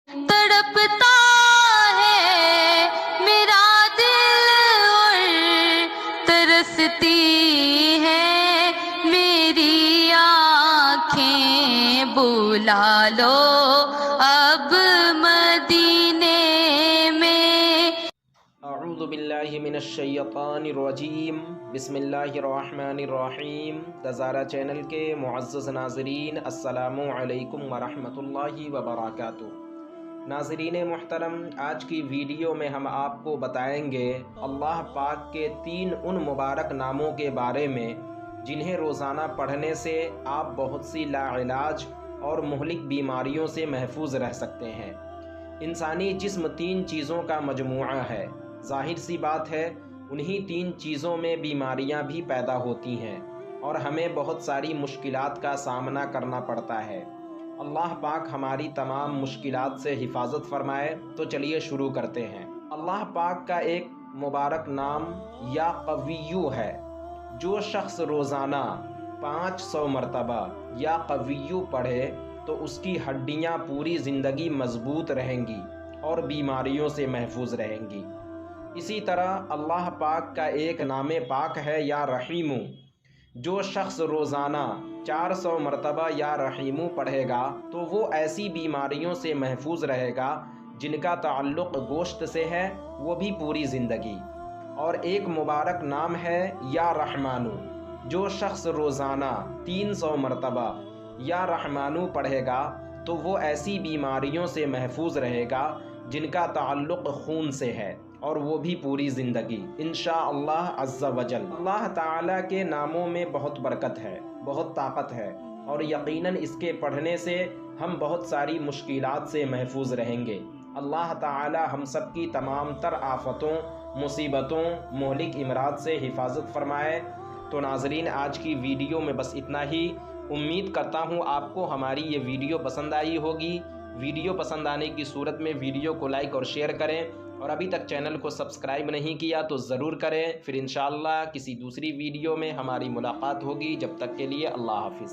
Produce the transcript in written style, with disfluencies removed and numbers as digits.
तड़पता है मेरा दिल और तरसती है मेरी आँखें, बुला लो अब मदीने में। अऊज़ु बिल्लाहि मिनश शैतानिर रजीम, बिस्मिल्लाहिर्रहमानिर्रहीम। ज़ारा चैनल के मुअज़्ज़ज़ नाज़रीन, अस्सलामु अलैकुम वरहमतुल्लाहि वबरकातुहू। नाज़रीन मुहतरम, आज की वीडियो में हम आपको बताएंगे अल्लाह पाक के 3 उन मुबारक नामों के बारे में जिन्हें रोज़ाना पढ़ने से आप बहुत सी लाइलाज और मुहलिक बीमारियों से महफूज रह सकते हैं। इंसानी जिस्म 3 चीज़ों का मजमूआ है। ज़ाहिर सी बात है, उन्हीं 3 चीज़ों में बीमारियां भी पैदा होती हैं और हमें बहुत सारी मुश्किलात का सामना करना पड़ता है। अल्लाह पाक हमारी तमाम मुश्किलात से हिफाजत फरमाए। तो चलिए शुरू करते हैं। अल्लाह पाक का एक मुबारक नाम या कविय्यू है। जो शख्स रोज़ाना 500 मरतबा या कविय्यू पढ़े तो उसकी हड्डियाँ पूरी ज़िंदगी मजबूत रहेंगी और बीमारियों से महफूज रहेंगी। इसी तरह अल्लाह पाक का एक नाम पाक है या रहीमू। जो शख्स रोज़ाना 400 मरतबा या रहीमू पढ़ेगा तो वो ऐसी बीमारियों से महफूज रहेगा जिनका ताल्लुक़ गोश्त से है, वो भी पूरी ज़िंदगी। और एक मुबारक नाम है या रहमानू। जो शख्स रोज़ाना 300 मरतबा या रहमानू पढ़ेगा तो वो ऐसी बीमारियों से महफूज रहेगा जिनका ताल्लुक़ खून से है, और वो भी पूरी ज़िंदगी इंशाअल्लाह अज़्ज़ा वजल। अल्लाह ताला के नामों में बहुत बरकत है, बहुत ताकत है, और यकीनन इसके पढ़ने से हम बहुत सारी मुश्किलात से महफूज रहेंगे। अल्लाह ताला हम सब की तमाम तर आफ़तों, मुसीबतों, मोहलिक इमराद से हिफाजत फरमाए। तो नाज़रीन, आज की वीडियो में बस इतना ही। उम्मीद करता हूँ आपको हमारी ये वीडियो पसंद आई होगी। वीडियो पसंद आने की सूरत में वीडियो को लाइक और शेयर करें, और अभी तक चैनल को सब्सक्राइब नहीं किया तो ज़रूर करें। फिर इंशाअल्लाह किसी दूसरी वीडियो में हमारी मुलाकात होगी। जब तक के लिए अल्लाह हाफ़िज़।